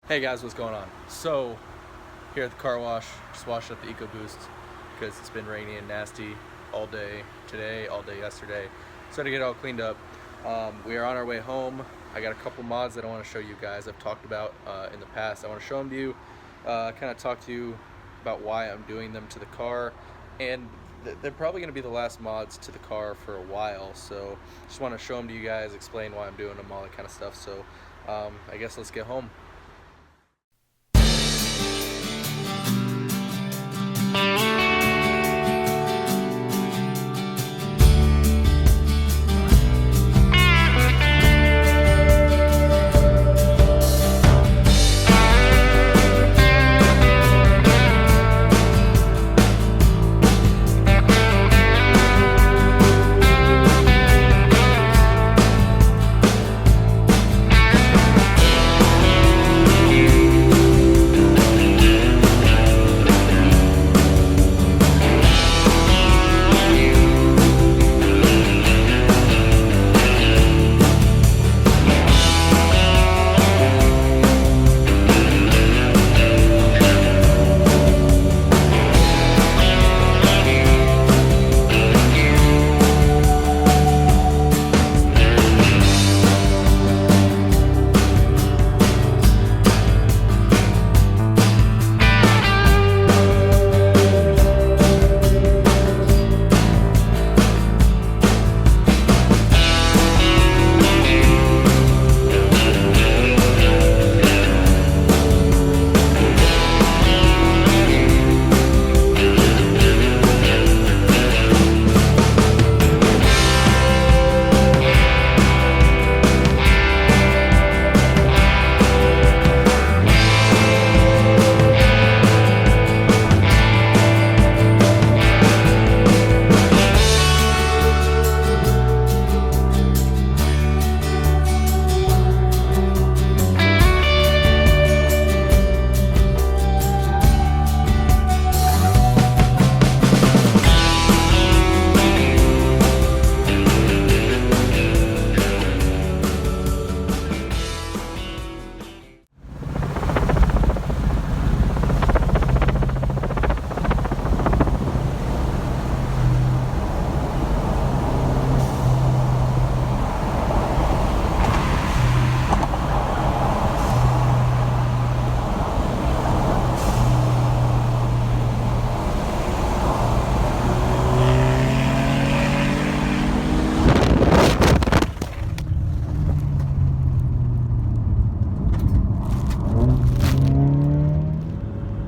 Hey guys, what's going on? So, here at the car wash, just washed up the Ecoboost because it's been rainy and nasty all day today, all day yesterday. So to get it all cleaned up, we are on our way home. I got a couple mods that I want to show you guys. I've talked about in the past. I want to show them to you, kind of talk to you about why I'm doing them to the car, and they're probably going to be the last mods to the car for a while. So just want to show them to you guys, explain why I'm doing them, all that kind of stuff. So I guess let's get home.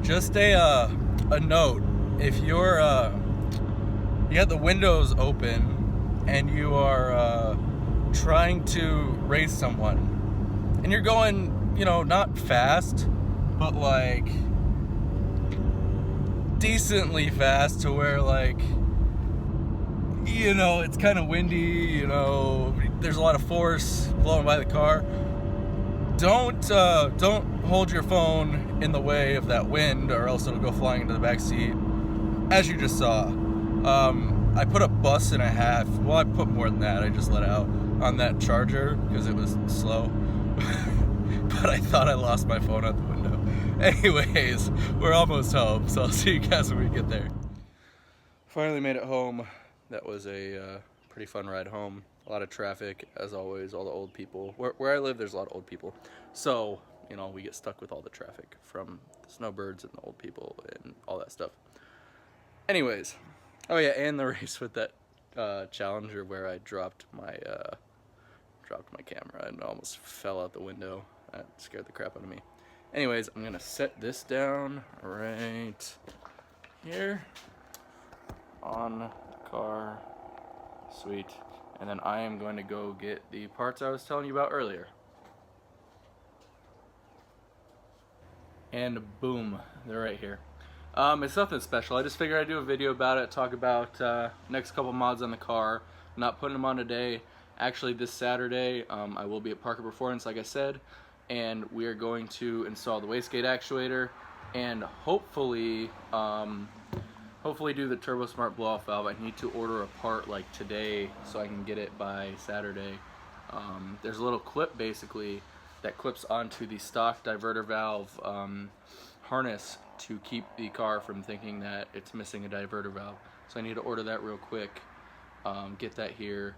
Just a note, if you're you got the windows open and you are trying to race someone and you're going, not fast, but like decently fast to where it's kind of windy, there's a lot of force blowing by the car. Don't hold your phone in the way of that wind, or else it'll go flying into the back seat. As you just saw, I put a bus and a half. Well, I put more than that. I just let out on that charger because it was slow. But I thought I lost my phone out the window. Anyways, we're almost home, so I'll see you guys when we get there. Finally made it home. That was a pretty fun ride home. A lot of traffic, as always, all the old people. Where I live, there's a lot of old people. So, we get stuck with all the traffic from the snowbirds and the old people and all that stuff. Anyways, oh yeah, and the race with that Challenger where I dropped my camera and almost fell out the window. That scared the crap out of me. Anyways, I'm gonna set this down right here on the car. Sweet. And then I am going to go get the parts I was telling you about earlier. And boom, they're right here. It's nothing special. I just figured I'd do a video about it, talk about next couple mods on the car. I'm not putting them on today. Actually, this Saturday, I will be at Parker Performance, like I said, and we are going to install the wastegate actuator and hopefully do the Turbo Smart blow-off valve. I need to order a part like today so I can get it by Saturday. There's a little clip basically that clips onto the stock diverter valve harness to keep the car from thinking that it's missing a diverter valve. So I need to order that real quick, get that here.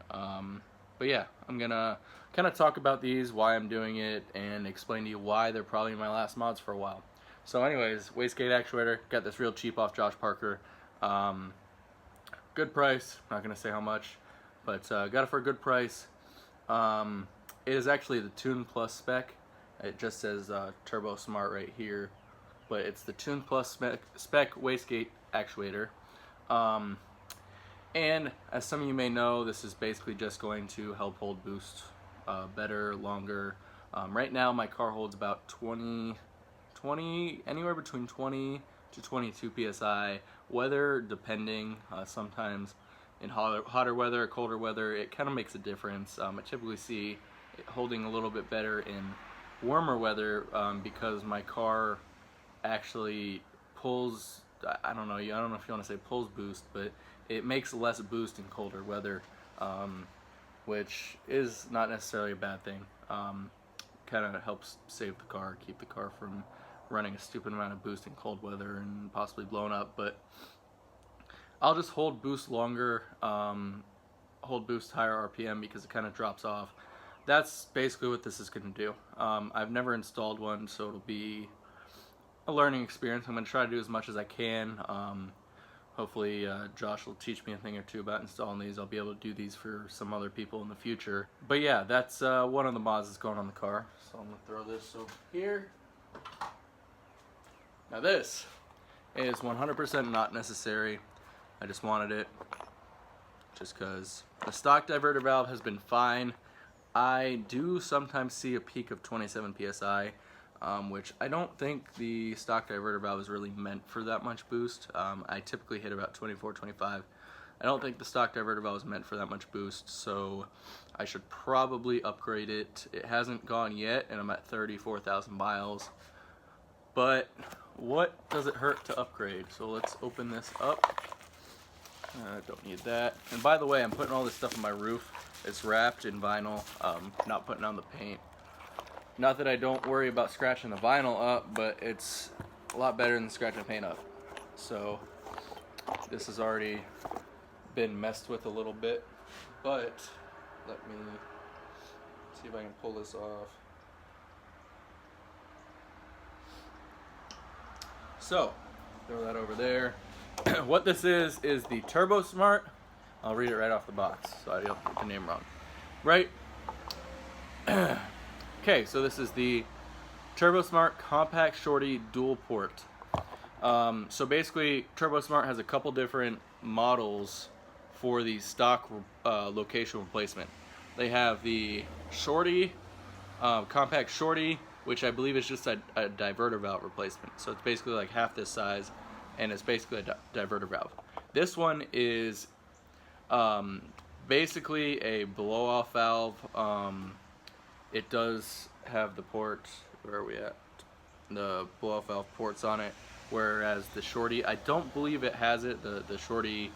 But yeah, I'm gonna kind of talk about these, why I'm doing it, and explain to you why they're probably my last mods for a while. So anyways, wastegate actuator, got this real cheap off Josh Parker. Good price, not gonna say how much, but got it for a good price. It is actually the Tune Plus spec. It just says Turbo Smart right here, but it's the Tune Plus spec wastegate actuator. And as some of you may know, this is basically just going to help hold boost better, longer. Right now my car holds about 20, anywhere between 20 to 22 psi, weather depending. Sometimes in hotter weather, colder weather, it kind of makes a difference. I typically see it holding a little bit better in warmer weather because my car actually pulls, I don't know if you want to say pulls boost, but it makes less boost in colder weather, which is not necessarily a bad thing. Kind of helps save the car, keep the car from running a stupid amount of boost in cold weather and possibly blowing up. But I'll just hold boost longer, hold boost higher RPM because it kind of drops off. That's basically what this is going to do. I've never installed one, so it'll be a learning experience. I'm going to try to do as much as I can. Hopefully Josh will teach me a thing or two about installing these. I'll be able to do these for some other people in the future. But yeah, that's one of the mods that's going on the car. So I'm going to throw this over here. Now this is 100% not necessary. I just wanted it just because the stock diverter valve has been fine. I do sometimes see a peak of 27 psi. Which I don't think the stock diverter valve is really meant for that much boost. I typically hit about 24, 25. I don't think the stock diverter valve is meant for that much boost, so I should probably upgrade it. It hasn't gone yet, and I'm at 34,000 miles. But what does it hurt to upgrade? So let's open this up. I don't need that. And by the way, I'm putting all this stuff on my roof. It's wrapped in vinyl, not putting on the paint. Not that I don't worry about scratching the vinyl up, but it's a lot better than scratching paint up. So this has already been messed with a little bit, but let me see if I can pull this off. So throw that over there. What this is the Turbo Smart. I'll read it right off the box so I don't get the name wrong. Right? Okay, so this is the Turbo Smart Compact Shorty Dual Port. So basically, Turbo Smart has a couple different models for the stock location replacement. They have the Shorty, Compact Shorty, which I believe is just a diverter valve replacement. So it's basically like half this size, and it's basically a diverter valve. This one is basically a blow-off valve. It does have the ports, where are we at? The blow-off valve ports on it, whereas the Shorty, I don't believe it has it. The Shorty,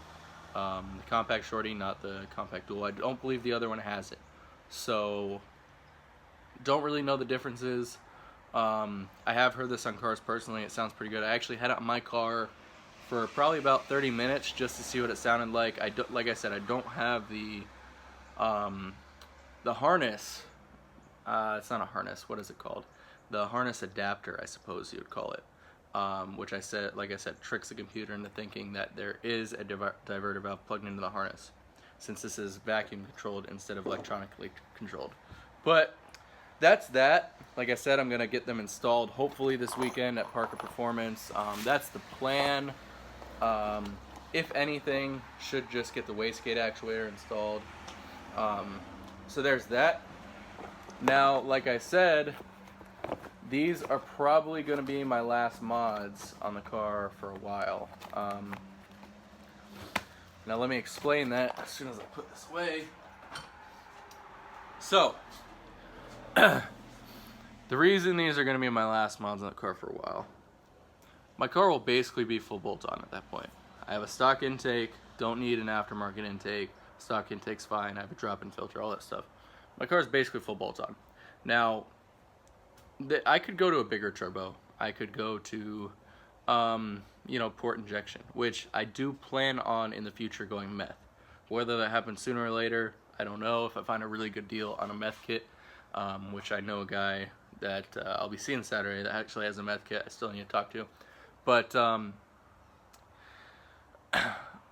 the Compact Shorty, not the Compact Dual, I don't believe the other one has it. So, don't really know the differences. I have heard this on cars personally. It sounds pretty good. I actually had it on my car for probably about 30 minutes just to see what it sounded like. Like I said, I don't have the harness. It's not a harness. What is it called? The harness adapter, I suppose you would call it. Which like I said, tricks the computer into thinking that there is a diverter valve plugged into the harness, since this is vacuum controlled instead of electronically controlled. But that's that. Like I said, I'm gonna get them installed hopefully this weekend at Parker Performance. That's the plan. If anything, should just get the wastegate actuator installed. So there's that. Now, like I said, these are probably going to be my last mods on the car for a while. Now let me explain that as soon as I put this away. So, the reason these are going to be my last mods on the car for a while, my car will basically be full bolt-on at that point. I have a stock intake, don't need an aftermarket intake, stock intake's fine, I have a drop-in filter, all that stuff. My car is basically full bolt-on. Now, I could go to a bigger turbo. I could go to, port injection, which I do plan on in the future going meth. Whether that happens sooner or later, I don't know. If I find a really good deal on a meth kit, which I know a guy that I'll be seeing Saturday that actually has a meth kit I still need to talk to. But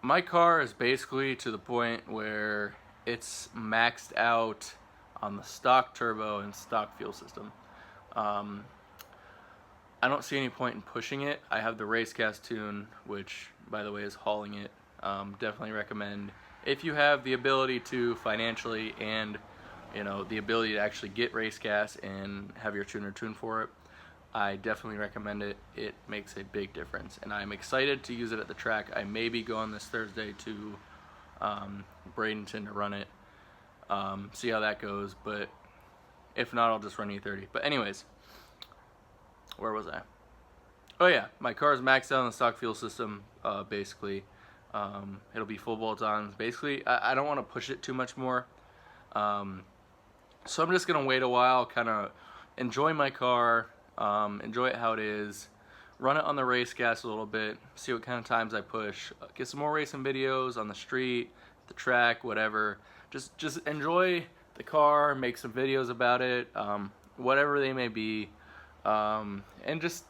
my car is basically to the point where it's maxed out on the stock turbo and stock fuel system. I don't see any point in pushing it. I have the race gas tune, which by the way is hauling it. Definitely recommend if you have the ability to financially and the ability to actually get race gas and have your tuner tune for it. I definitely recommend it. It makes a big difference, and I'm excited to use it at the track. I may be going this Thursday to Bradenton to run it, see how that goes, but if not, I'll just run E30. But anyways, where was I? Oh yeah, my car is maxed out on the stock fuel system, basically. It'll be full bolt-ons. Basically, I don't want to push it too much more. So I'm just going to wait a while, kind of enjoy my car, enjoy it how it is, run it on the race gas a little bit, see what kind of times I push, get some more racing videos on the street, the track, whatever. Just enjoy the car, make some videos about it, whatever they may be. And just,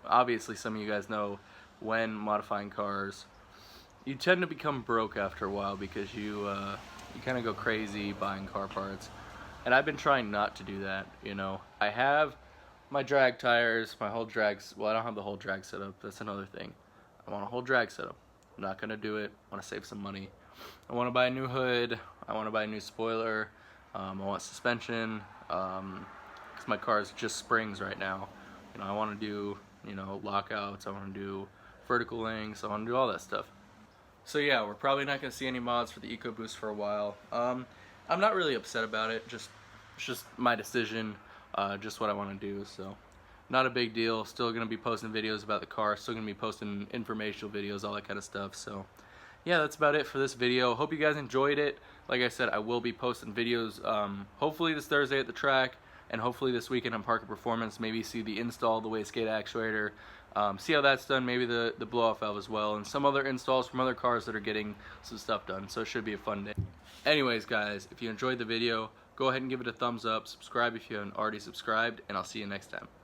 obviously some of you guys know when modifying cars, you tend to become broke after a while because you kind of go crazy buying car parts. And I've been trying not to do that, I have my drag tires, my whole drags, well, I don't have the whole drag setup, that's another thing. I want a whole drag setup. I'm not gonna do it, I want to save some money. I want to buy a new hood, I want to buy a new spoiler, I want suspension, because my car is just springs right now. I want to do, lockouts, I want to do vertical links, I want to do all that stuff. So yeah, we're probably not going to see any mods for the Ecoboost for a while. I'm not really upset about it, it's just my decision, just what I want to do, so not a big deal. Still going to be posting videos about the car, still going to be posting informational videos, all that kind of stuff. So yeah, that's about it for this video. Hope you guys enjoyed it. Like I said, I will be posting videos hopefully this Thursday at the track, and hopefully this weekend on Parker Performance. Maybe see the install of the wastegate actuator, see how that's done, maybe the blow-off valve as well, and some other installs from other cars that are getting some stuff done. So it should be a fun day. Anyways guys, if you enjoyed the video, go ahead and give it a thumbs up, subscribe if you haven't already subscribed, and I'll see you next time.